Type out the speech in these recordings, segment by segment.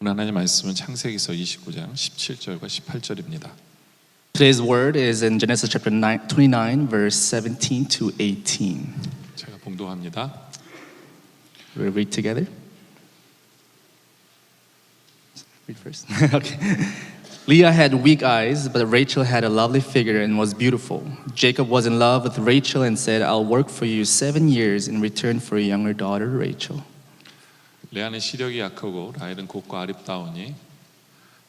오늘 하나님 말씀은 창세기서 29장 17절과 18절입니다. Today's word is in Genesis chapter 29, verse 17 to 18. 제가 봉독합니다. We'll read together. Read first. Okay. Leah had weak eyes, but Rachel had a lovely figure and was beautiful. Jacob was in love with Rachel and said, I'll work for you 7 years in return for your younger daughter, Rachel. 레아는 시력이 약하고 라헬은 곱고 아름다우니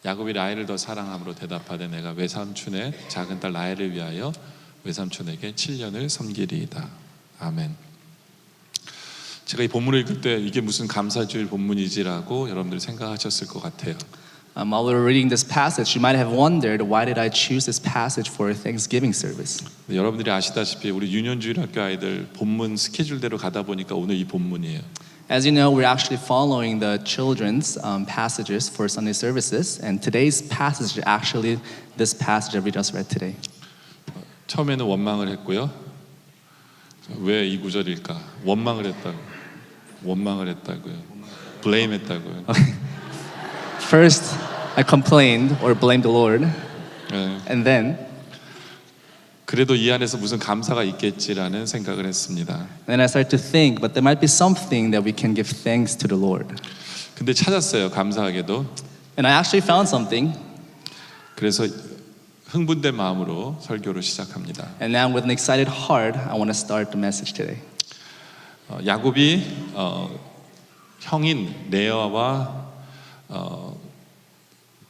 야곱이 라헬을 더 사랑함으로 대답하되 내가 외삼촌의 작은 딸 라헬을 위하여 외삼촌에게 7년을 섬기리이다. 아멘. 제가 이 본문을 읽을 때 이게 무슨 감사주일 본문이지라고 여러분들이 생각하셨을 것 같아요. While we were reading this passage, you might have wondered, why did I choose this passage for a Thanksgiving service? 여러분들이 아시다시피 우리 유년주일학교 아이들 본문 스케줄대로 가다 보니까 오늘 이 본문이에요. As you know, we're actually following the children's passages for Sunday services, and today's passage is actually this passage that we just read today. 처음에는 원망을 했고요. 왜 이 구절일까? 원망을 했다고요. blame했다고요. First, I complained or blamed the Lord, 네. and then 그래도 이 안에서 무슨 감사가 있겠지라는 생각을 했습니다. I started to think, but there might be something that we can give thanks to the Lord. 근데 찾았어요. 감사하게도. And I actually found something. 그래서 흥분된 마음으로 설교를 시작합니다. And now with an excited heart, I want to start the message today. 야곱이 형인 레아와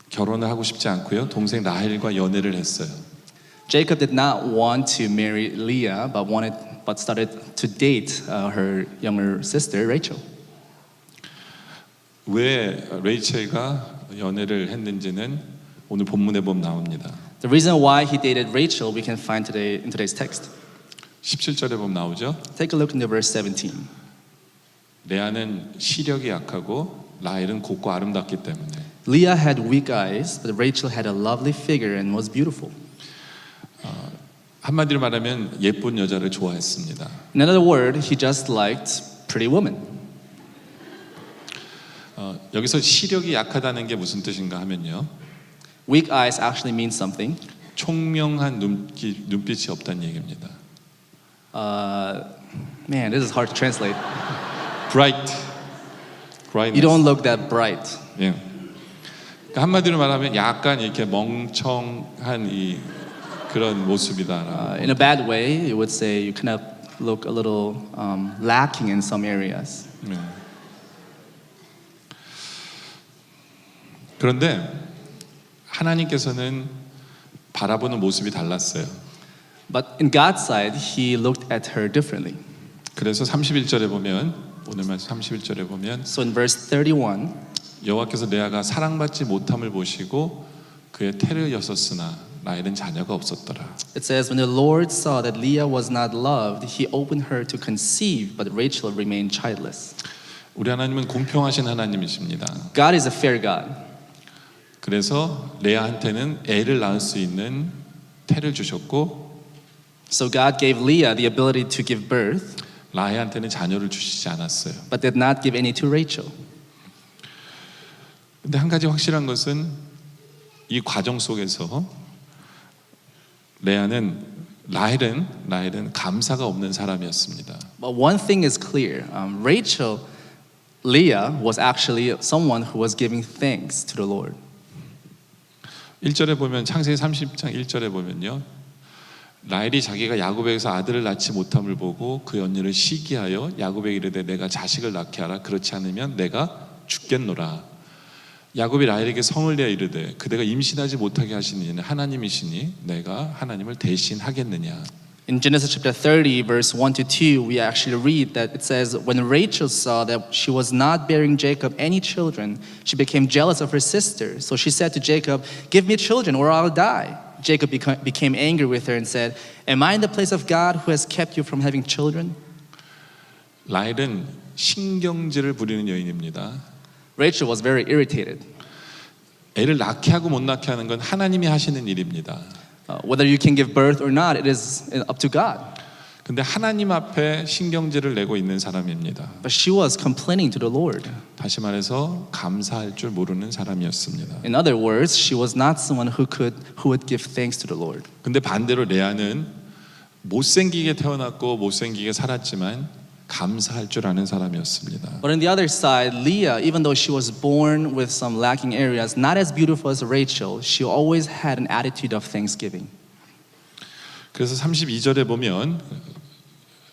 결혼을 하고 싶지 않고요. 동생 라헬과 연애를 했어요. Jacob did not want to marry Leah, but started to date her younger sister Rachel. 왜 레이첼과 연애를 했는지는 오늘 본문에 보면 나옵니다. The reason why he dated Rachel we can find today in today's text. 17절에 보면 나오죠. Take a look into verse 17. 레아는 시력이 약하고 라헬은 곱고 아름답기 때문에 Leah had weak eyes, but Rachel had a lovely figure and was beautiful. 한마디로 말하면 예쁜 여자를 좋아했습니다. In other words, he just liked pretty women. 여기서 시력이 약하다는 게 무슨 뜻인가 하면요. Weak eyes actually means something. 총명한 눈빛이 없다는 얘기입니다. Man, this is hard to translate. Brightness. You don't look that bright. 예. 그러니까 한마디로 말하면 약간 이렇게 멍청한 이 그런 모습이다. In a bad way, you would say you kind of look a little lacking in some areas. 네. 그런데 하나님께서는 바라보는 모습이 달랐어요. But in God's side, He looked at her differently. 그래서 31절에 보면 오늘 말씀 31절에 보면 So in verse 31, 여호와께서 레아가 사랑받지 못함을 보시고 그의 태르였었으나 라헬은 자녀가 없었더라. it says, when the Lord saw that Leah was not loved, He opened her to conceive, but Rachel remained childless. 우리 하나님은 공평하신 하나님이십니다. God is a fair God. 그래서 레아한테는 애를 낳을 수 있는 태를 주셨고 So God gave Leah the ability to give birth, 라헬한테는 자녀를 주시지 않았어요. but did not give any to Rachel. 근데 한 가지 확실한 것은 이 과정 속에서 라헬은 감사가 없는 사람이었습니다. But one thing is clear. Leah was actually someone who was giving thanks to the Lord. 1절에 보면 창세기 30장 1절에 보면요. 라헬이 자기가 야곱에게서 아들을 낳지 못함을 보고 그 언니를 시기하여 야곱에게 이르되 내가 자식을 낳게 하라. 그렇지 않으면 내가 죽겠노라. 야곱이 라헬에게 성을 내어 이르되 그대가 임신하지 못하게 하시는 이는 하나님이시니 내가 하나님을 대신하겠느냐. In Genesis chapter 30, verse 1 to 2, we actually read that it says, when Rachel saw that she was not bearing Jacob any children, she became jealous of her sister. So she said to Jacob, give me children or I'll die. Jacob became angry with her and said, am I in the place of God who has kept you from having children? 라헬은 신경질을 부리는 여인입니다. Rachel was very irritated. 애를 낳게 하고 못 낳게 하는 건 하나님이 하시는 일입니다. Whether you can give birth or not, it is up to God. 근데 하나님 앞에 신경질을 내고 있는 사람입니다. But she was complaining to the Lord. 다시 말해서 감사할 줄 모르는 사람이었습니다. In other words, she was not someone who would give thanks to the Lord. 근데 반대로 레아는 못생기게 태어났고 못생기게 살았지만 감사할 줄 아는 사람이었습니다. But on the other side, Leah, even though she was born with some lacking areas, not as beautiful as Rachel, she always had an attitude of thanksgiving. 그래서 32절에 보면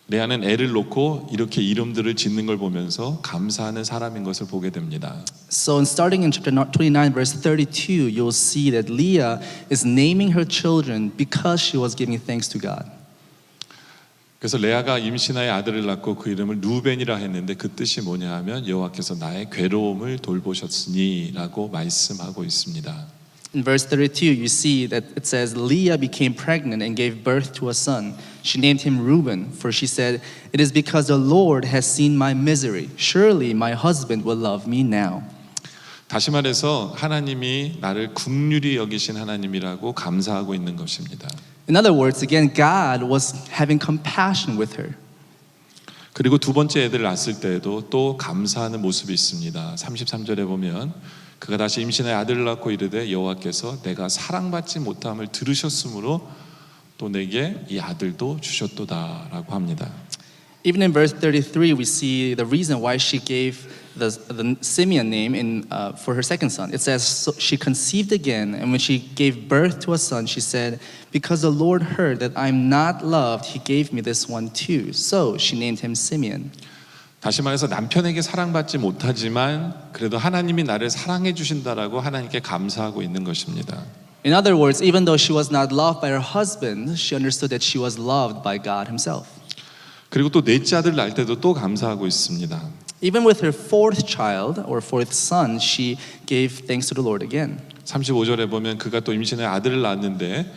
레아는 애를 놓고 이렇게 이름들을 짓는 걸 보면서 감사하는 사람인 것을 보게 됩니다. So in starting in chapter 29 verse 32, you'll see that Leah is naming her children because she was giving thanks to God. 그래서 레아가 임신하여 아들을 낳고 그 이름을 루벤이라 했는데 그 뜻이 뭐냐 하면 여호와께서 나의 괴로움을 돌보셨으니라고 말씀하고 있습니다. In verse 32, you see that it says, Leah became pregnant and gave birth to a son. She named him Reuben, for she said, "It is because the Lord has seen my misery. Surely my husband will love me now." 다시 말해서 하나님이 나를 긍휼히 여기신 하나님이라고 감사하고 있는 것입니다. In other words, again, God was having compassion with her. 그리고 두 번째 애들을 낳았을 때에도 또 감사하는 모습이 있습니다. 33절에 보면 그가 다시 임신하여 아들을 낳고 이르되 여호와께서 내가 사랑받지 못함을 들으셨으므로 또 내게 이 아들도 주셨도다라고 합니다. Even in verse 33, we see the reason why she gave the Simeon name for her second son. It says, so she conceived again, and when she gave birth to a son, she said, "Because the Lord heard that I'm not loved, he gave me this one too." So she named him Simeon. 다시 말해서 남편에게 사랑받지 못하지만 그래도 하나님이 나를 사랑해 주신다라고 하나님께 감사하고 있는 것입니다. In other words, even though she was not loved by her husband, she understood that she was loved by God himself. 그리고 또 넷째 아들 낳을 때도 또 감사하고 있습니다. Even with her fourth child or fourth son, she gave thanks to the Lord again. 35절에 보면 그가 또 임신해 아들을 낳았는데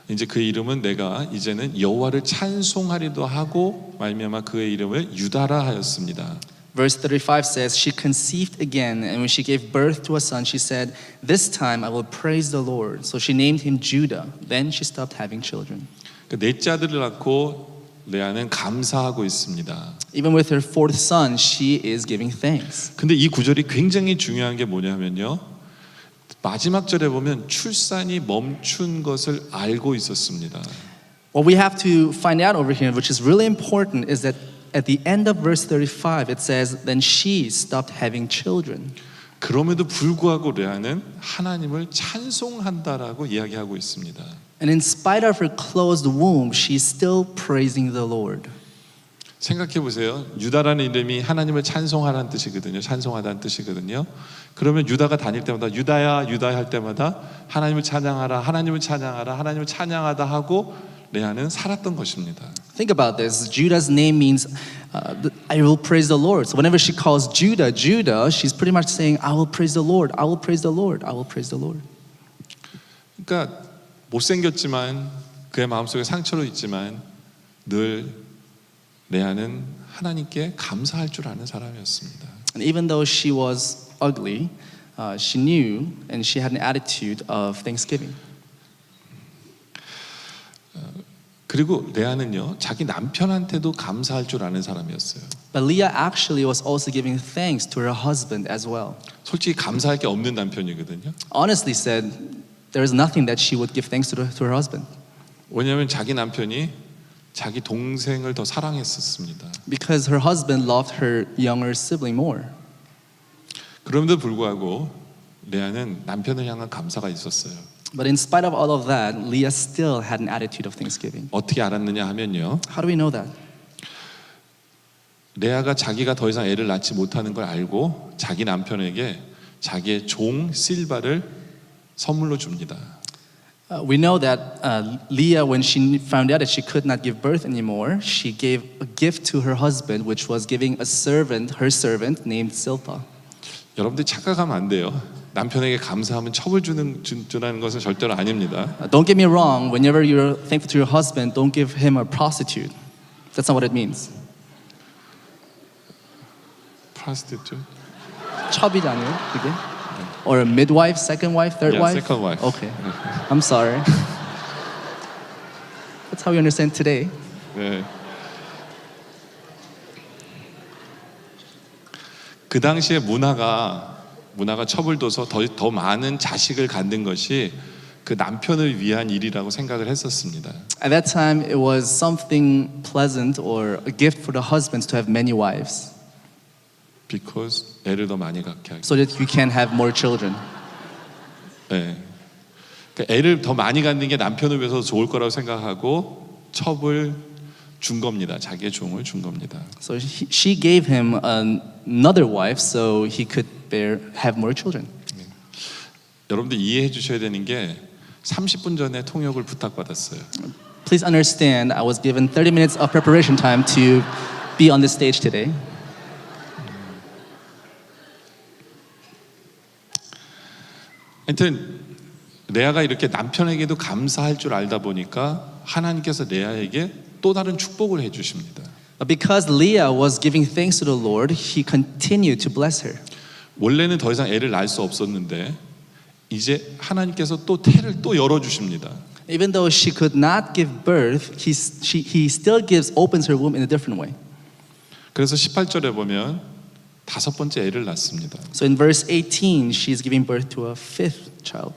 이제 그 이름은 내가 이제는 여호와를 찬송하리도 하고 말미암아 그의 이름을 유다라 하였습니다. Verse 35 says, she conceived again, and when she gave birth to a son, she said, "This time I will praise the Lord." So she named him Judah. Then she stopped having children. 그 넷째 아들을 낳고 레아는 감사하고 있습니다. Even with her fourth son, she is giving thanks. 근데 이 구절이 굉장히 중요한 게 뭐냐면요. 마지막 절에 보면 출산이 멈춘 것을 알고 있었습니다. What we have to find out over here, which is really important, is that at the end of verse 35, it says, "Then she stopped having children." 그럼에도 불구하고 레아는 하나님을 찬송한다라고 이야기하고 있습니다. And in spite of her closed womb, she's still praising the Lord. 생각해 보세요. 유다라는 이름이 하나님을 찬송하라는 뜻이거든요. 찬송하다는 뜻이거든요. 그러면 유다가 다닐 때마다 유다야 유다야 할 때마다 하나님을 찬양하라 하나님을 찬양하라 하나님을 찬양하다 하고 레아는 살았던 것입니다. Think about this. Judah's name means I will praise the Lord. So whenever she calls Judah, Judah, she's pretty much saying, I will praise the Lord. I will praise the Lord. I will praise the Lord. 그러니까 못생겼지만 그의 마음속에 상처로 있지만 늘 레아는 하나님께 감사할 줄 아는 사람이었습니다. And even though she was ugly, she knew and she had an attitude of thanksgiving. 그리고 레아는요 자기 남편한테도 감사할 줄 아는 사람이었어요. But Leah actually was also giving thanks to her husband as well. 솔직히 감사할 게 없는 남편이거든요. Honestly said, there is nothing that she would give thanks to her husband. 왜냐하면 자기 남편이 자기 동생을 더 사랑했었습니다. Because her husband loved her younger sibling more. 그럼에도 불구하고 레아는 남편을 향한 감사가 있었어요. But in spite of all of that, Leah still had an attitude of thanksgiving. 어떻게 알았느냐 하면요. How do we know that? 레아가 자기가 더 이상 애를 낳지 못하는 걸 알고 자기 남편에게 자기의 종 실바를 선물로 줍니다. We know that Leah, when she found out that she could not give birth anymore, she gave a gift to her husband, which was giving a servant, her servant, named Zilpah. 여러분들 착각하면 안 돼요. 남편에게 감사하면 첩을 주는 것은 절대로 아닙니다. Don't get me wrong, whenever you're thankful to your husband, don't give him a prostitute. That's not what it means. prostitute. 첩이 아니에요, 그게? Or a midwife, second wife, third Yeah, wife? second wife. Okay. I'm sorry. That's how we understand today. 네. 그 당시에 문화가 첩을둬서 더 많은 자식을 갖는 것이 그 남편을 위한 일이라고 생각을 했었습니다. At that time, it was something pleasant or a gift for the husbands to have many wives, Because 애를 더 많이 갖게 하기. so that you can have more children. 네. 그러니까 애를 더 많이 갖는 게 남편을 위해서 좋을 거라고 생각하고 첩을 준 겁니다. 자기의 종을 준 겁니다. So she gave him another wife so he could have more children. 여러분들 이해해 주셔야 되는 게 30분 전에 통역을 부탁받았어요. Please understand, I was given 30 minutes of preparation time to be on this stage today. 하여튼 레아가 이렇게 남편에게도 감사할 줄 알다 보니까 하나님께서 레아에게 또 다른 축복을 해 주십니다. But because Leah was giving thanks to the Lord, he continued to bless her. 원래는 더 이상 애를 낳을 수 없었는데 이제 하나님께서 또 태를 또 열어 주십니다. Even though she could not give birth, he still opens her womb in a different way. 그래서 18절에 보면 다섯 번째 애를 낳습니다. So in verse 18, she's giving birth to a fifth child.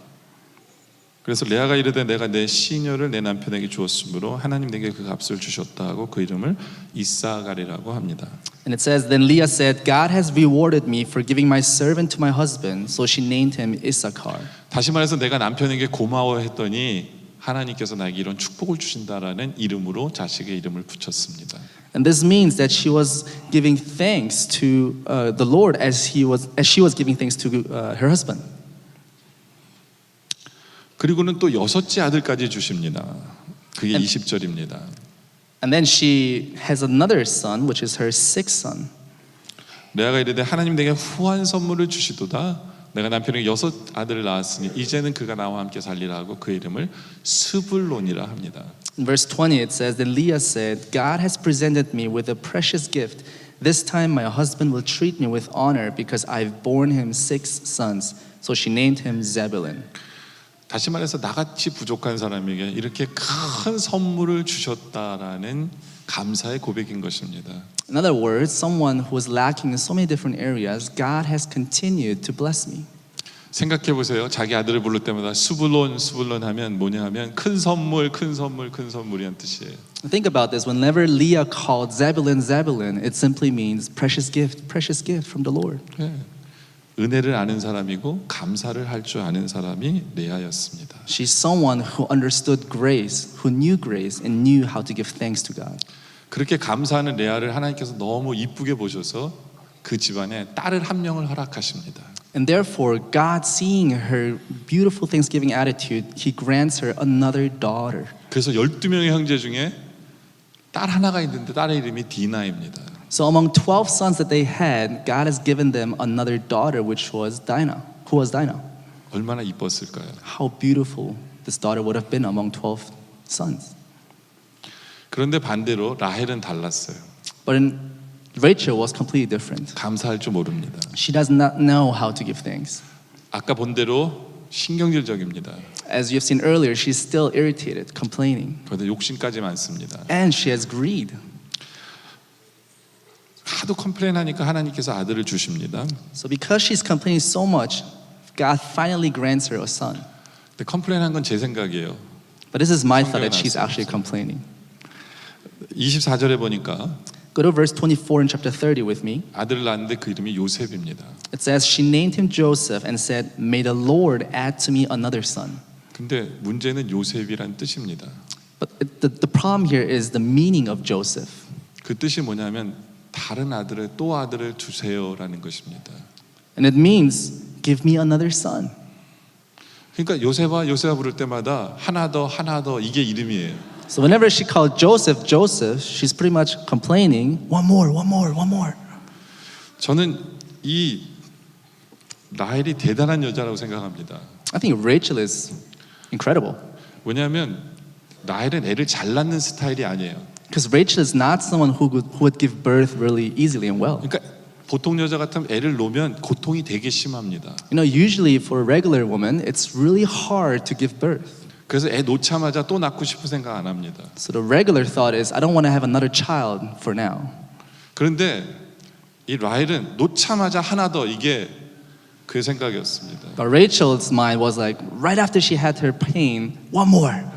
그래서 레아가 이르되 내가 내 시녀를 내 남편에게 주었으므로 하나님 내게 그 값을 주셨다 하고 그 이름을 이사갈이라고 합니다. And it says, Then Leah said, God has rewarded me for giving my servant to my husband. So she named him Issachar. 다시 말해서 내가 남편에게 고마워했더니 하나님께서 나에게 이런 축복을 주신다라는 이름으로 자식의 이름을 붙였습니다. And this means that she was giving thanks to the Lord as she was giving thanks to her husband. 그리고는 또 여섯째 아들까지 주십니다. 그게 20절입니다. And then she has another son, which is her sixth son. 레아가 이르되 하나님 내게 후한 선물을 주시도다. 내가 남편에게 여섯 아들을 낳았으니 이제는 그가 나와 함께 살리라 하고 그 이름을 스불론이라 합니다. In verse 20 it says, Then Leah said, God has presented me with a precious gift. This time my husband will treat me with honor because I've borne him 6 sons. So she named him Zebulun. 다시 말해서 나같이 부족한 사람에게 이렇게 큰 선물을 주셨다라는 감사의 고백인 것입니다. In other words, someone who was lacking in so many different areas, God has continued to bless me. 생각해 보세요. 자기 아들을 부를 때마다 스불론 하면 뭐냐 하면 큰 선물이란 뜻이에요. Think about this. Whenever Leah called Zebulun, Zebulun, it simply means precious gift from the Lord. 네. 은혜를 아는 사람이고 감사를 할 줄 아는 사람이 레아였습니다. She's someone who understood grace, who knew grace and knew how to give thanks to God. 그렇게 감사하는 레아를 하나님께서 너무 이쁘게 보셔서 그 집안에 딸을 한 명을 허락하십니다. And therefore, God, seeing her beautiful thanksgiving attitude, He grants her another daughter. 그래서 12명의 형제 중에 딸 하나가 있는데 딸의 이름이 디나입니다. So among 12 sons that they had, God has given them another daughter, which was Dinah. Who was Dinah? 얼마나 이뻤을까요? How beautiful this daughter would have been among 12 sons. 그런데 반대로 라헬은 달랐어요. But Rachel was completely different. 감사할 줄 모릅니다. She does not know how to give thanks. 아까 본 대로 신경질적입니다. As you have seen earlier, she's still irritated, complaining. 그런데 욕심까지 많습니다. And she has greed. 하도 컴플레인하니까 하나님께서 아들을 주십니다. So because she's complaining so much, God finally grants her a son. 근데 컴플레인한 건 제 생각이에요. But this is my thought that she's actually complaining. 24절에 보니까 Go to verse 24 in chapter 30 with me. 아들을 낳았는데 그 이름이 요셉입니다. It says, She named him Joseph and said, May the Lord add to me another son. 근데 문제는 요셉이란 뜻입니다. But the problem here is the meaning of Joseph. 그 뜻이 뭐냐면 다른 아들을 또 아들을 주세요라는 것입니다. And it means, Give me another son. 그러니까 요셉아 부를 때마다 하나 더 이게 이름이에요. So whenever she called Joseph, Joseph, she's pretty much complaining, one more. 저는 이 라헬이 대단한 여자라고 생각합니다. I think Rachel is incredible. 왜냐하면 라헬은 애를 잘 낳는 스타일이 아니에요. Because Rachel is not someone who would give birth really easily and well. 그러니까 보통 여자 같으면 애를 놓으면 고통이 되게 심합니다. You know, usually for a regular woman, it's really hard to give birth. 그래서 애 놓자마자 또 낳고 싶은 생각 안 합니다. So the regular thought is, I don't want to have another child for now. 그런데 이 라헬은 놓자마자 하나 더 이게 그의 생각이었습니다. But Rachel's mind was like, right after she had her pain, one more.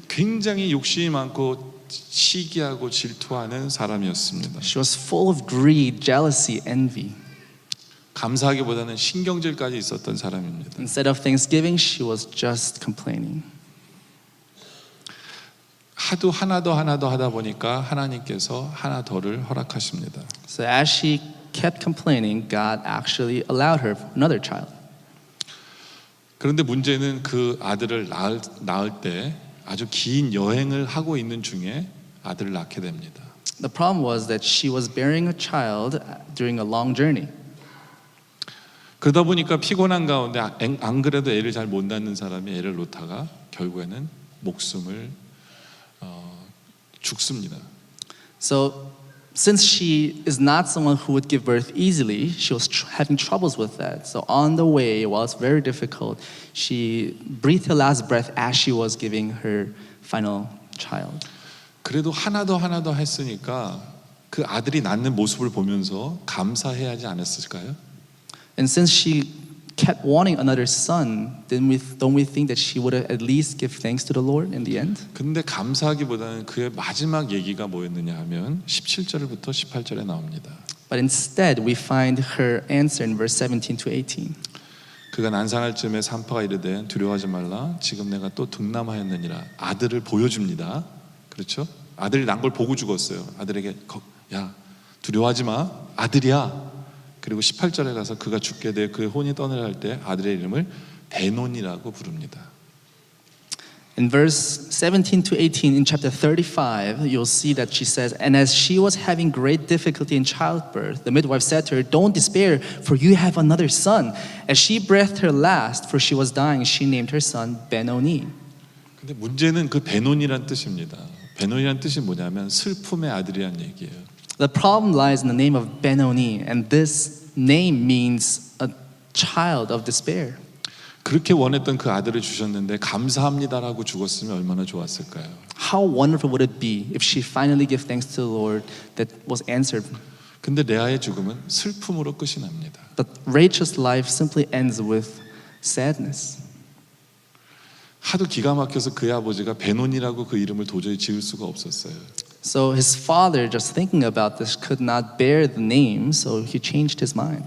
굉장히 욕심이 많고 시기하고 질투하는 사람이었습니다. She was full of greed, jealousy, envy. 감사하기보다는 신경질까지 있었던 사람입니다. Instead of thanksgiving, she was just complaining. 하도 하나 더 하다 보니까 하나님께서 하나 더를 허락하십니다. So as she kept complaining, God actually allowed her another child. 그런데 문제는 그 아들을 낳을 때 아주 긴 여행을 하고 있는 중에 아들을 낳게 됩니다. The problem was that she was bearing a child during a long journey. 그러다 보니까 피곤한 가운데 안 그래도 애를 잘 못 낳는 사람이 애를 놓다가 결국에는 목숨을 죽습니다. So since she is not someone who would give birth easily, she was having troubles with that. So on the way, while it's very difficult, she breathed her last breath as she was giving her final child. 그래도 하나 더 했으니까 그 아들이 낳는 모습을 보면서 감사해야 하지 않았을까요? And since she kept wanting another son, then don't we think that she would at least give thanks to the Lord in the end? 근데 감사하기보다는 그의 마지막 얘기가 뭐였느냐 하면 17절부터 18절에 나옵니다. But instead, we find her answer in verse 17 to 18. 그가 난산할 쯤에 산파가 이르되 두려워하지 말라 지금 내가 또 득남하였느니라. 아들을 보여줍니다. 그렇죠? 아들이 난 걸 보고 죽었어요. 아들에게 야 두려워하지 마 아들이야. 그리고 18절에 가서 그가 죽게 돼 그 혼이 떠나갈 때 아들의 이름을 베논이라고 부릅니다. In verse 17 to 18 in chapter 35, you'll see that she says, "And as she was having great difficulty in childbirth, the midwife said to her, 'Don't despair, for you have another son.' As she breathed her last, for she was dying, she named her son Benoni." 근데 문제는 그 베논이란 뜻입니다. 베논이란 뜻이 뭐냐면 슬픔의 아들이란 얘기예요. The problem lies in the name of Benoni, and this name means a child of despair. 그렇게 원했던 그 아들을 주셨는데 감사합니다라고 죽었으면 얼마나 좋았을까요? How wonderful would it be if she finally gave thanks to the Lord that was answered? 근데 레아의 죽음은 슬픔으로 끝이 납니다. But Rachel's life simply ends with sadness. 하도 기가 막혀서 그의 아버지가 베논이라고 그 이름을 도저히 지을 수가 없었어요. So his father, just thinking about this, could not bear the name, so he changed his mind.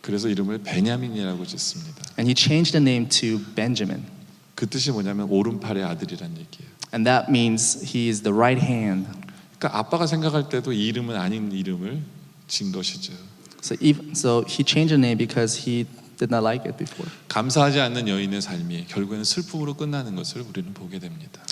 그래서 이름을 베냐민이라고 짓습니다. And he changed the name to Benjamin. 그 뜻이 뭐냐면 오른팔의 아들이란 얘기예요. And that means he is the right hand. 그러니까 아빠가 생각할 때도 이 이름은 아닌 이름을 진 것이죠. So he changed the name because he did not like it before. 감사하지 않는 여인의 삶이 결국에는 슬픔으로 끝나는 것을 우리는 보게 됩니다.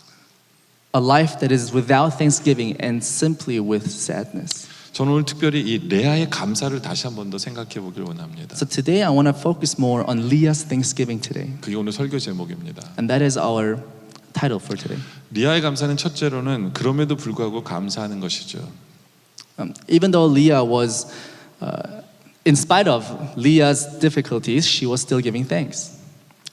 A life that is without thanksgiving ends simply with sadness. 저는 오늘 특별히 이 레아의 감사를 다시 한 번 더 생각해 보길 원합니다. So today I want to focus more on Leah's thanksgiving today. 그게 오늘 설교 제목입니다. And that is our title for today. 리아의 감사는 첫째로는 그럼에도 불구하고 감사하는 것이죠. Even though Leah was, in spite of Leah's difficulties, she was still giving thanks.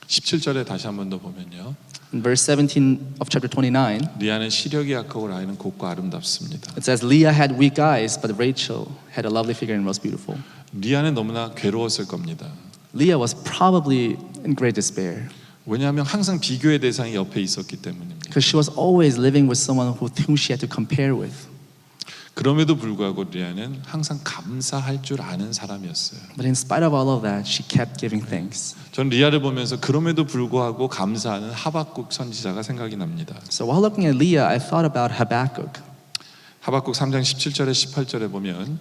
17절에 다시 한 번 더 보면요. In verse 17 of chapter 29, 리아는 시력이 약하고 라헬은 곱고 아름답습니다. it says, Leah had weak eyes, but Rachel had a lovely figure and was beautiful. 리아는 너무나 괴로웠을 겁니다. Leah was probably in great despair 왜냐하면 항상 비교의 대상이 옆에 있었기 때문입니다. because she was always living with someone whom she had to compare with. 그럼에도 불구하고 리아는 항상 감사할 줄 아는 사람이었어요. But in spite of all of that, she kept giving thanks. 전 리아를 보면서 그럼에도 불구하고 감사하는 하박국 선지자가 생각이 납니다. So while looking at Leah, I thought about Habakkuk. 하박국 3장 17절에 18절에 보면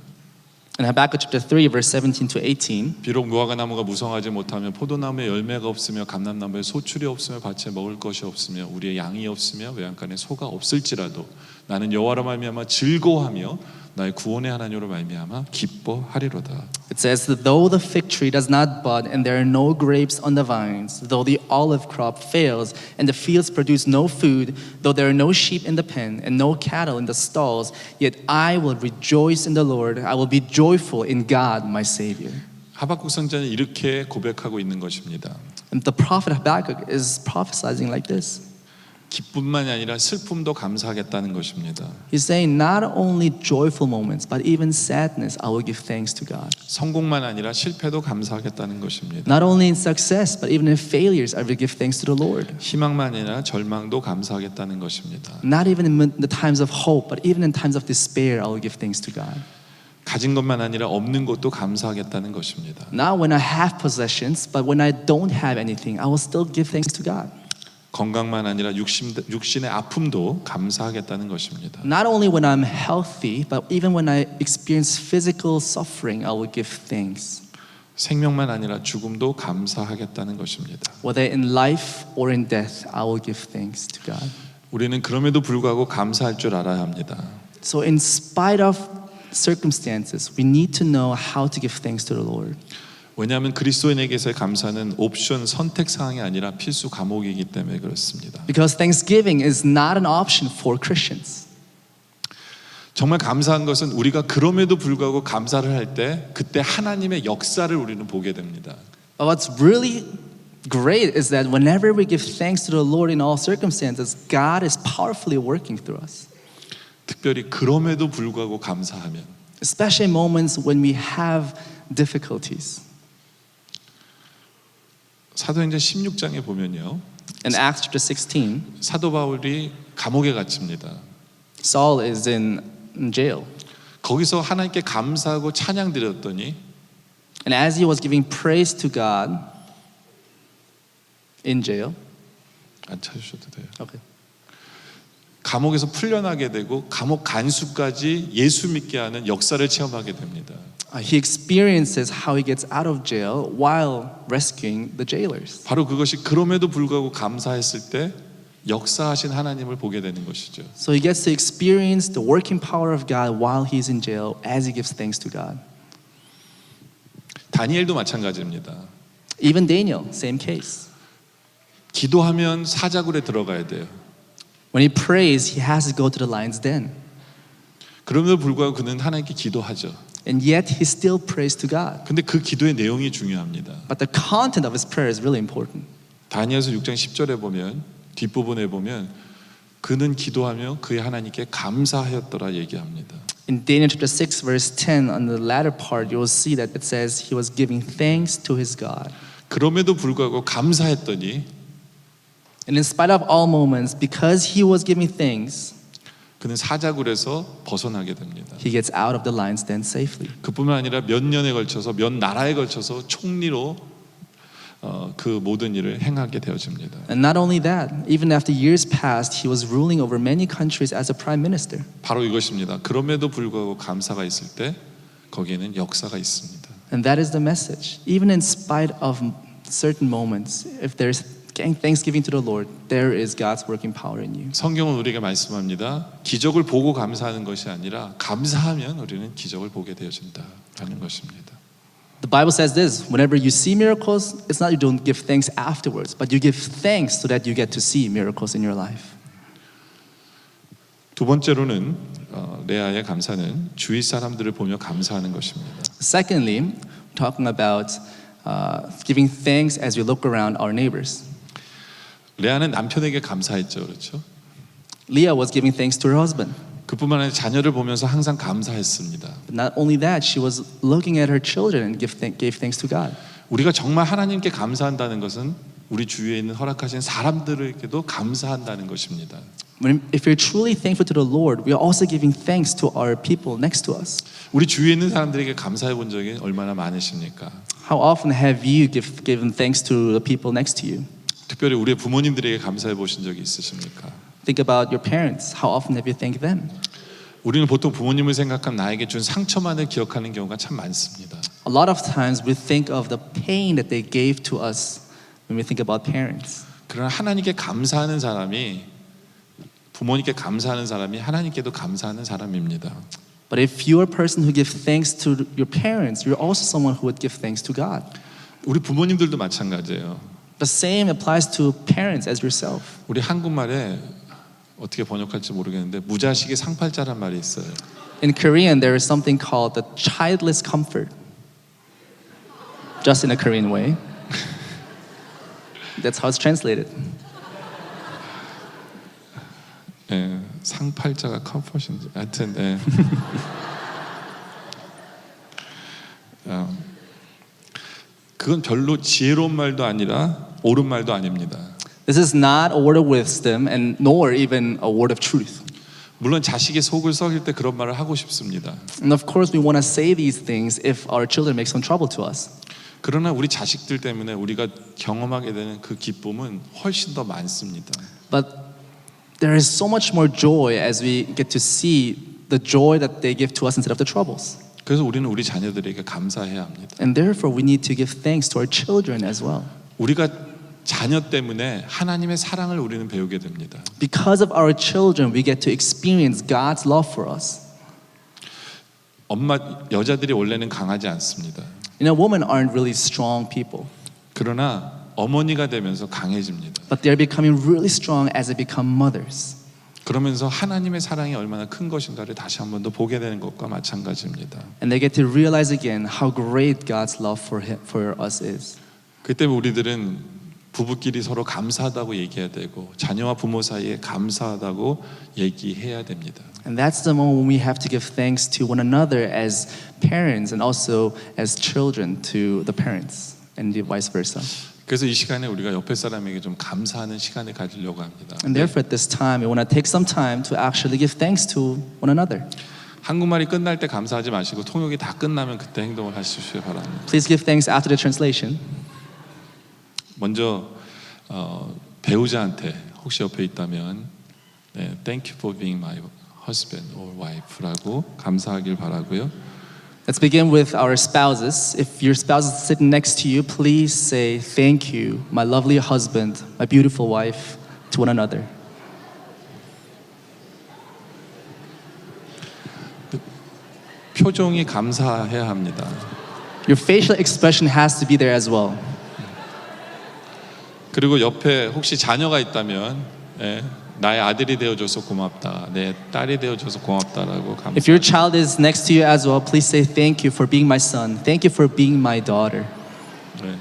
In Habakkuk chapter 3, verse 17 to 18, 비록 무화과 나무가 무성하지 못하며 포도나무에 열매가 없으며 감람나무에 소출이 없으며 밭에 먹을 것이 없으며 우리의 양이 없으며 외양간에 소가 없을지라도 나는 여호와로 말미암아 즐거워하며 나의 구원의 하나님으로 말미암아 기뻐하리로다. it says, though the fig tree does not bud and there are no grapes on the vines, though the olive crop fails and the fields produce no food, though there are no sheep in the pen and no cattle in the stalls, yet I will rejoice in the Lord. I will be joyful in God, my Savior. 하박국 선지자는 이렇게 고백하고 있는 것입니다. And the prophet Habakkuk is prophesying like this. 기쁨만이 아니라 슬픔도 감사하겠다는 것입니다. He's saying not only joyful moments, but even sadness, I will give thanks to God. 성공만 아니라 실패도 감사하겠다는 것입니다. Not only in success, but even in failures, I will give thanks to the Lord. 희망만 아니라 절망도 감사하겠다는 것입니다. Not even in the times of hope, but even in times of despair, I will give thanks to God. 가진 것만 아니라 없는 것도 감사하겠다는 것입니다. Not when I have possessions, but when I don't have anything, I will still give thanks to God. 건강만 아니라 육신의 아픔도 감사하겠다는 것입니다. Not only when I'm healthy, but even when I experience physical suffering, I will give thanks. 생명만 아니라 죽음도 감사하겠다는 것입니다. Whether in life or in death, I will give thanks to God. 우리는 그럼에도 불구하고 감사할 줄 알아야 합니다. So in spite of circumstances, we need to know how to give thanks to the Lord. 왜냐하면 그리스도인에게서의 감사는 옵션 선택 사항이 아니라 필수 과목이기 때문에 그렇습니다. Because thanksgiving is not an option for Christians. 정말 감사한 것은 우리가 그럼에도 불구하고 감사를 할 때 그때 하나님의 역사를 우리는 보게 됩니다. But what's really great is that whenever we give thanks to the Lord in all circumstances, God is powerfully working through us. 특별히 그럼에도 불구하고 감사하면 Especially in moments when we have difficulties. 사도행전 16장에 보면요. In Acts chapter 16, 사도 바울이 감옥에 갇힙니다. Saul is in jail. 거기서 하나님께 감사하고 찬양 드렸더니 And as he was giving praise to God in jail, 안 찾으셔도 돼요. okay. 감옥에서 풀려나게 되고 감옥 간수까지 예수 믿게 하는 역사를 체험하게 됩니다. He experiences how he gets out of jail while rescuing the jailers. 바로 그것이 그럼에도 불구하고 감사했을 때 역사하신 하나님을 보게 되는 것이죠. So he gets to experience the working power of God while he's in jail as he gives thanks to God. 다니엘도 마찬가지입니다. Even Daniel, same case. 기도하면 사자굴에 들어가야 돼요. When he prays, he has to go to the lion's den. 그럼에도 불구하고 그는 하나님께 기도하죠. And yet he still prays to God. 근데 그 기도의 내용이 중요합니다. But the content of his prayer is really important. 다니엘서 6장 10절에 보면 뒷부분에 보면 그는 기도하며 그의 하나님께 감사하였더라 얘기합니다. In Daniel chapter 6 verse 10 on the latter part you will see that it says he was giving thanks to his God. 그럼에도 불구하고 감사했더니 And in spite of all moments, because he was giving thanks, 그는 사자굴에서 벗어나게 됩니다. he gets out of the lion's den safely. 그뿐만 아니라 몇 년에 걸쳐서 몇 나라에 걸쳐서 총리로 그 모든 일을 행하게 되어집니다. And not only that, even after years passed, he was ruling over many countries as a prime minister. 바로 이것입니다. 그럼에도 불구하고 감사가 있을 때 거기에는 역사가 있습니다. And that is the message. Even in spite of certain moments, if there's thanksgiving to the Lord, there is God's working power in you. 성경은 우리에게 말씀합니다. 기적을 보고 감사하는 것이 아니라 감사하면 우리는 기적을 보게 되어진다라는 것입니다. The Bible says this, whenever you see miracles, it's not you don't give thanks afterwards, but you give thanks so that you get to see miracles in your life. 두 번째로는 레아의 감사는 주위 사람들을 보며 감사하는 것입니다. Secondly, we're talking about giving thanks as we look around our neighbors. 레아는 남편에게 감사했죠, 그렇죠? Leah was giving thanks to her husband. 그뿐만 아니라 자녀를 보면서 항상 감사했습니다. But not only that, she was looking at her children and gave thanks to God. 우리가 정말 하나님께 감사한다는 것은 우리 주위에 있는 허락하신 사람들에게도 감사한다는 것입니다. If we're truly thankful to the Lord, we are also giving thanks to our people next to us. 우리 주위에 있는 사람들에게 감사해 본 적이 얼마나 많으십니까? How often have you given thanks to the people next to you? 특별히 우리의 부모님들에게 감사해 보신 적이 있으십니까? Think about your parents. How often have you thanked them? 우리는 보통 부모님을 생각하면 나에게 준 상처만을 기억하는 경우가 참 많습니다. A lot of times we think of the pain that they gave to us when we think about parents. 그러나 하나님께 감사하는 사람이 부모님께 감사하는 사람이 하나님께도 감사하는 사람입니다. But if you're a person who gives thanks to your parents, you're also someone who would give thanks to God. 우리 부모님들도 마찬가지예요. The same applies to parents as yourself. 우리 한국말에 어떻게 번역할지 모르겠는데 무자식이 상팔자란 말이 있어요. In Korean, there is something called the childless comfort. Just in a Korean way. That's how it's translated. 예, 상팔자가 컴포신지 하여튼 예. 그건 별로 지혜로운 말도 아니라 옳은 말도 아닙니다. This is not a word of wisdom and nor even a word of truth. 물론 자식이 속을 썩일 때 그런 말을 하고 싶습니다. And of course, we want to say these things if our children make some trouble to us. 그러나 우리 자식들 때문에 우리가 경험하게 되는 그 기쁨은 훨씬 더 많습니다. But there is so much more joy as we get to see the joy that they give to us instead of the troubles. 그래서 우리는 우리 자녀들에게 감사해야 합니다. And therefore, we need to give thanks to our children as well. 우리가 자녀 때문에 하나님의 사랑을 우리는 배우게 됩니다. Because of our children, we get to experience God's love for us. 여자들이 원래는 강하지 않습니다. You know, women aren't really strong people, 그러나 어머니가 되면서 강해집니다. but they're becoming really strong as they become mothers. 그러면서 하나님의 사랑이 얼마나 큰 것인가를 다시 한 번 더 보게 되는 것과 마찬가지입니다. And they get to realize again how great God's love for us is. 그 때문에 우리들은 부부끼리 서로 감사하다고 얘기해야 되고 자녀와 부모 사이에 감사하다고 얘기해야 됩니다. And that's the moment when we have to give thanks to one another as parents and also as children to the parents and vice versa. 그래서 이 시간에 우리가 옆에 사람에게 좀 감사하는 시간을 가지려고 합니다. And therefore at this time we want to take some time to actually give thanks to one another. 한국말이 끝날 때 감사하지 마시고 통역이 다 끝나면 그때 행동을 하시기 바랍니다. Please give thanks after the translation. 먼저 배우자한테 혹시 옆에 있다면 네, Thank you for being my husband or wife라고 감사하길 바라고요. Let's begin with our spouses. If your spouse is sitting next to you, please say thank you, my lovely husband, my beautiful wife, to one another. 표정이 감사해야 합니다. Your facial expression has to be there as well. 그리고 옆에 혹시 자녀가 있다면 예, 나의 아들이 되어줘서 고맙다, 내 딸이 되어줘서 고맙다라고 감사. If your child is next to you as well, please say thank you for being my son. Thank you for being my daughter. 네.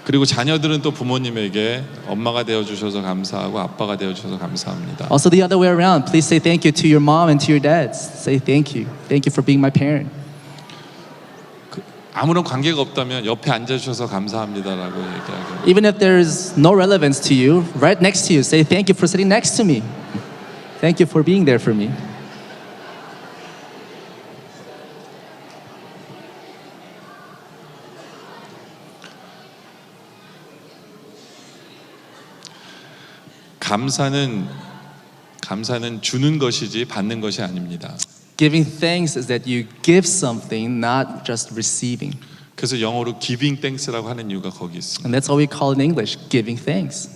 그리고 자녀들은 또 부모님에게 엄마가 되어주셔서 감사하고 아빠가 되어주셔서 감사합니다. Also the other way around, please say thank you to your mom and to your dads. Say thank you. Thank you for being my parent. 아무런 관계가 없다면 옆에 앉아주셔서 감사합니다라고 얘기하고. Even if there is no relevance to you, right next to you, say thank you for sitting next to me. Thank you for being there for me. 감사는 주는 것이지 받는 것이 아닙니다. Giving thanks is that you give something, not just receiving. 그래서 영어로 giving thanks라고 하는 이유가 거기 있습니다. And that's what we call in English, giving thanks.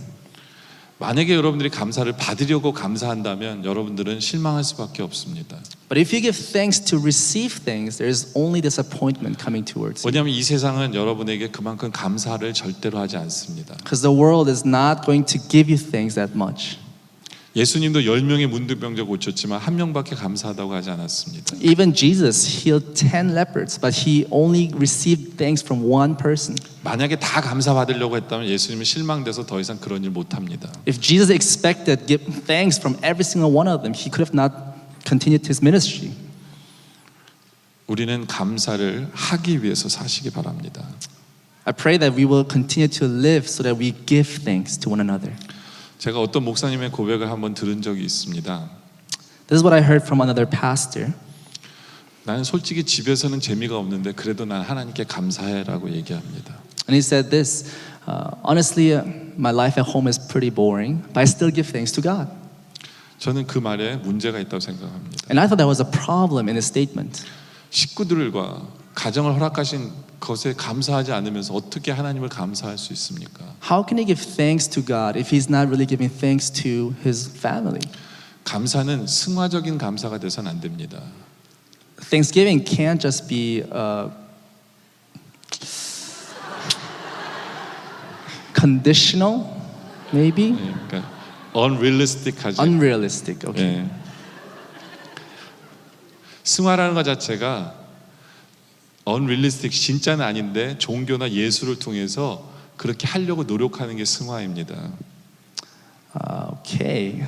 만약에 여러분들이 감사를 받으려고 감사한다면 여러분들은 실망할 수밖에 없습니다. But if you give thanks to receive things, there is only disappointment coming towards you. 왜냐하면 이 세상은 여러분에게 그만큼 감사를 절대로 하지 않습니다. Because the world is not going to give you things that much. 예수님도 10명의 문둥병자 고쳤지만 한 명밖에 감사하다고 하지 않았습니다. Even Jesus healed 10 leopards, but he only received thanks from one person. 만약에 다 감사받으려고 했다면 예수님은 실망돼서 더 이상 그런 일 못합니다. If Jesus expected give thanks from every single one of them, he could have not continued his ministry. 우리는 감사를 하기 위해서 사시기 바랍니다. I pray that we will continue to live so that we give thanks to one another. 제가 어떤 목사님의 고백을 한번 들은 적이 있습니다. This is what I heard from another pastor. 나는 솔직히 집에서는 재미가 없는데 그래도 난 하나님께 감사해라고 얘기합니다. And he said this, honestly, my life at home is pretty boring, but I still give thanks to God. 저는 그 말에 문제가 있다고 생각합니다. And I thought there was a problem in his statement. 식구들과 가정을 허락하신 것에 감사하지 않으면서 어떻게 하나님을 감사할 수 있습니까? How can he give thanks to God if he's not really giving thanks to his family? 감사는 승화적인 감사가 돼서는 안 됩니다. Thanksgiving can't just be conditional, maybe? 예, 그러니까 unrealistic하죠. Unrealistic, okay. 예. 승화라는 것 자체가 unrealistic 진짜는 아닌데 종교나 예술을 통해서 그렇게 하려고 노력하는 게 승화입니다. Okay.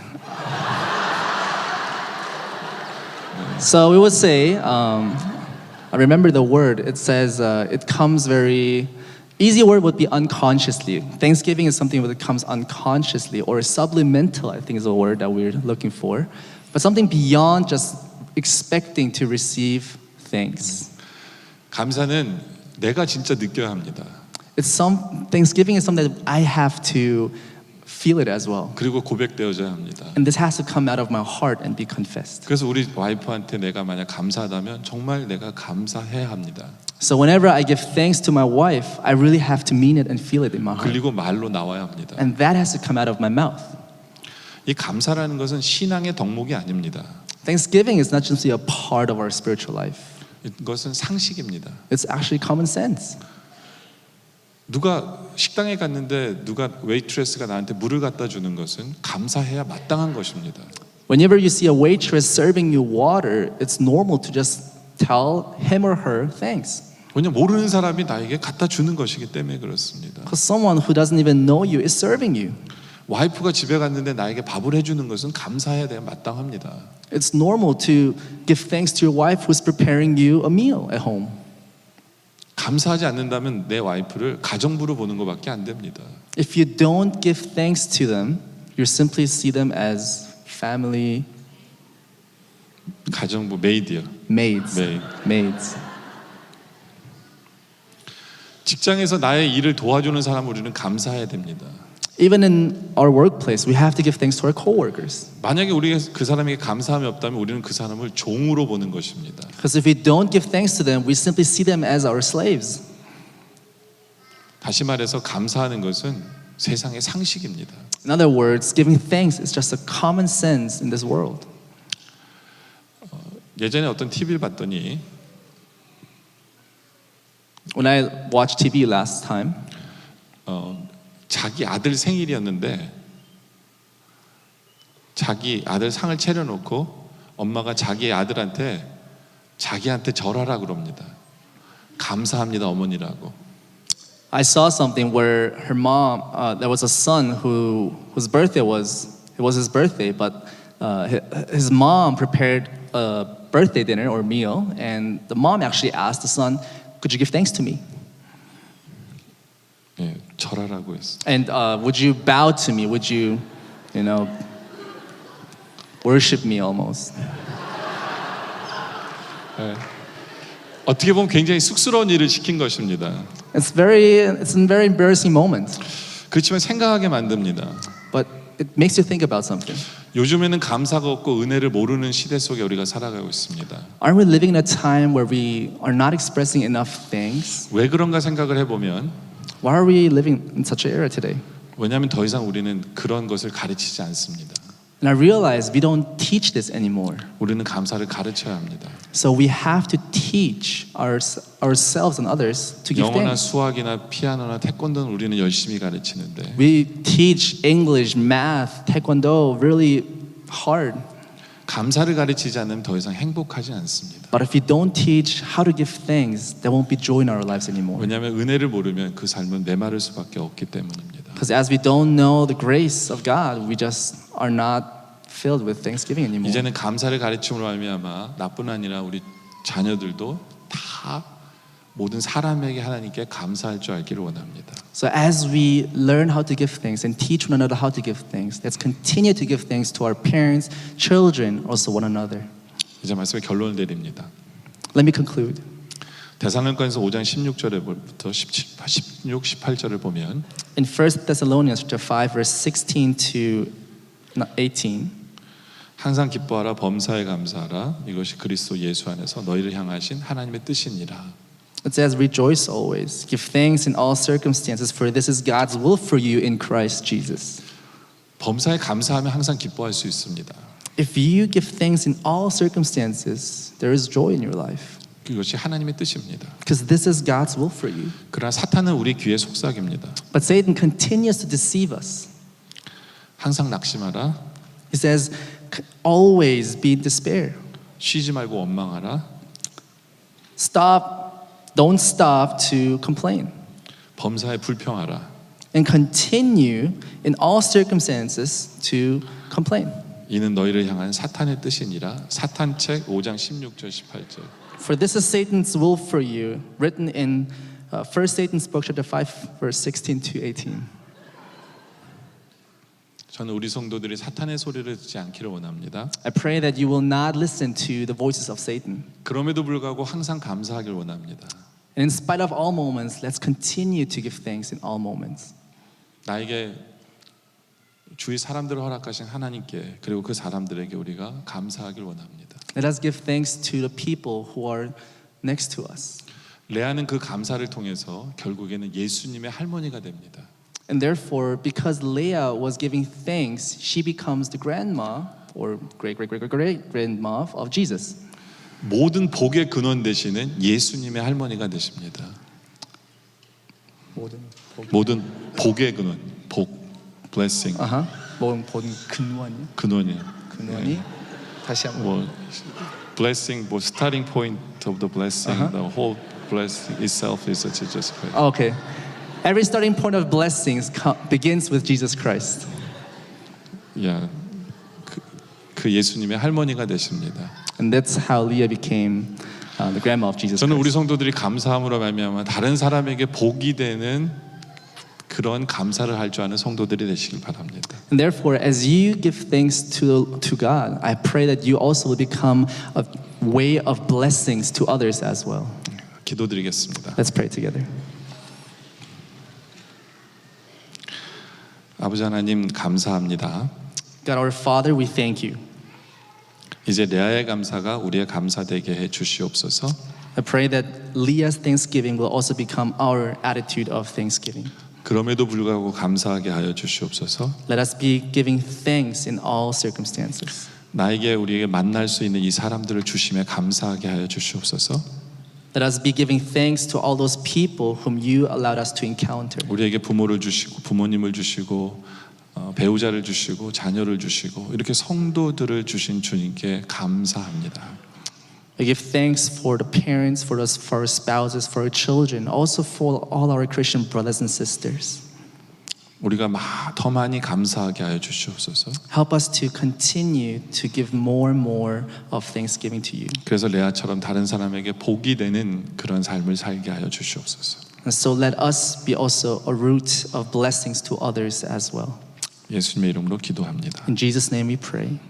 So we would say, I remember the word. It says it comes very. Easy word would be unconsciously. Thanksgiving is something that comes unconsciously, or subliminal, I think is a word that we're looking for. But something beyond just expecting to receive thanks. 감사는 내가 진짜 느껴야 합니다. Thanksgiving is something that I have to feel it as well. 그리고 고백되어져야 합니다. And this has to come out of my heart and be confessed. 그래서 우리 와이프한테 내가 만약 감사하다면 정말 내가 감사해야 합니다. So whenever I give thanks to my wife, I really have to mean it and feel it in my heart. 그리고 말로 나와야 합니다. And that has to come out of my mouth. 이 감사라는 것은 신앙의 덕목이 아닙니다. Thanksgiving is not just a part of our spiritual life. 이것은 상식입니다. It's actually common sense. 누가 식당에 갔는데 누가 웨이트레스가 나한테 물을 갖다 주는 것은 감사해야 마땅한 것입니다. Whenever you see a waitress serving you water, it's normal to just tell him or her thanks. 왜냐하면 모르는 사람이 나에게 갖다 주는 것이기 때문에 그렇습니다. Because someone who doesn't even know you is serving you. 와이프가 집에 갔는데 나에게 밥을 해주는 것은 감사해야 돼야 마땅합니다. It's normal to give thanks to your wife who's preparing you a meal at home. 감사하지 않는다면 내 와이프를 가정부로 보는 것밖에 안 됩니다. If you don't give thanks to them, you simply see them as family 가정부 메이드요. maids. 메이드. Maids. 직장에서 나의 일을 도와주는 사람 우리는 감사해야 됩니다. Even in our workplace, we have to give thanks to our coworkers. 만약에 우리가 그 사람에게 감사함이 없다면 우리는 그 사람을 종으로 보는 것입니다. Because if we don't give thanks to them, we simply see them as our slaves. 다시 말해서 감사하는 것은 세상의 상식입니다. In other words, giving thanks is just a common sense in this world. 예전에 어떤 TV를 봤더니 When I watched TV last time, 자기 아들 생일이었는데 자기 아들 상을 차려놓고 엄마가 자기 아들한테 자기한테 절하라 그럽니다. 감사합니다 어머니라고. I saw something where her mom, there was a son whose birthday was his birthday, but his mom prepared a birthday dinner or meal, and the mom actually asked the son, "Could you give thanks to me? 예, 절하라고 했어. And would you bow to me? Would you, worship me almost?" 예. 어떻게 보면 굉장히 쑥스러운 일을 시킨 것입니다. It's a very embarrassing moment, 그렇지만 생각하게 만듭니다. but it makes you think about something. 요즘에는 감사가 없고 은혜를 모르는 시대 속에 우리가 살아가고 있습니다. Aren't we living in a time where we are not expressing enough thanks? 왜 그런가 생각을 해보면 Why are we living in such an era today? 왜냐하면 더 이상 우리는 그런 것을 가르치지 않습니다. And I realize we don't teach this anymore. 우리는 감사를 가르쳐야 합니다. So we have to teach ourselves and others to give 영어나 thanks. 수학이나 피아노나 태권도는 우리는 열심히 가르치는데 We teach English, math, taekwondo really hard. 감사를 가르치지 않으면 더 이상 행복하지 않습니다. But if we don't teach how to give thanks, there won't be joy in our lives anymore. 왜냐하면 은혜를 모르면 그 삶은 메마를 수밖에 없기 때문입니다. Because as we don't know the grace of God, we just are not filled with thanksgiving anymore. 이제는 감사를 가르침으로 말미암아 나뿐 아니라 우리 자녀들도 다 모든 사람에게 하나님께 감사할 줄 알기를 원합니다. So as we learn how to give thanks and teach one another how to give thanks, let's continue to give thanks to our parents, children, also one another. 이제 말씀의 결론을 내립니다. Let me conclude. 데살로니가서 5장 16절부터 16, 18절을 보면 In 1 Thessalonians chapter 5 verse 16 to 18, 항상 기뻐하라 범사에 감사하라 이것이 그리스도 예수 안에서 너희를 향하신 하나님의 뜻이니라. it says, "Rejoice always, give thanks in all circumstances, for this is God's will for you in Christ Jesus." 범사에 감사하면 항상 기뻐할 수 있습니다. If you give thanks in all circumstances, there is joy in your life, 그것이 하나님의 뜻입니다. because this is God's will for you. 그러나 사탄은 우리 귀에 속삭입니다. But Satan continues to deceive us. 항상 낙심하라. He says, "Always be in despair. 쉬지 말고 원망하라. Don't stop to complain. 범사에 불평하라. and continue in all circumstances to complain. 이는 너희를 향한 사탄의 뜻이니라. 사탄책 5장 16절 18절. For this is Satan's will for you, written in 1 Satan's book, chapter 5, verse 16 to 18. 저는 우리 성도들이 사탄의 소리를 듣지 않기를 원합니다. I pray that you will not listen to the voices of Satan. 그럼에도 불구하고 항상 감사하길 원합니다. And in spite of all moments, let's continue to give thanks in all moments. 나에게 주위 사람들을 허락하신 하나님께 그리고 그 사람들에게 우리가 감사하길 원합니다. Let us give thanks to the people who are next to us. 레아는 그 감사를 통해서 결국에는 예수님의 할머니가 됩니다. And therefore, because Leah was giving thanks, she becomes the grandma or great-great-great-great-grandma of Jesus. 모든 복의 근원 되시는 예수님의 할머니가 되십니다. 모든 복의 근원, 복, blessing, 모든 근원이요? 근원이요. 근원이 다시 한번. 뭐 blessing, 뭐 starting point of the blessing, the whole blessing itself is Jesus Christ. Okay. Every starting point of blessings begins with Jesus Christ. 야, 그 예수님의 할머니가 되십니다. And that's how Leah became the grandma of Jesus 저는 우리 Christ. 성도들이 감사함으로 말미암아 다른 사람에게 복이 되는 그런 감사를 할 줄 아는 성도들이 되시길 바랍니다. And therefore, as you give thanks to God, I pray that you also will become a way of blessings to others as well. 기도드리겠습니다. Let's pray together. 아버지 하나님 감사합니다. God, our Father, we thank you. 이제 레아의 감사가 우리의 감사되게 해 주시옵소서. I pray that Leah's thanksgiving will also become our attitude of thanksgiving. 그럼에도 불구하고 감사하게 하여 주시옵소서. Let us be giving thanks in all circumstances. 나에게 우리에게 만날 수 있는 이 사람들을 주심에 감사하게 하여 주시옵소서. Let us be giving thanks to all those people whom you allowed us to encounter. 우리에게 부모를 주시고 부모님을 주시고 배우자를 주시고 자녀를 주시고 이렇게 성도들을 주신 주님께 감사합니다. I give thanks for the parents, for our spouses, for our children, also for all our Christian brothers and sisters. 우리가 더 많이 감사하게 하여 주시옵소서. Help us to continue to give more and more of thanksgiving to you. 그래서 레아처럼 다른 사람에게 복이 되는 그런 삶을 살게 하여 주시옵소서. And so let us be also a root of blessings to others as well. 예수님의 이름으로 기도합니다. In Jesus' name we pray.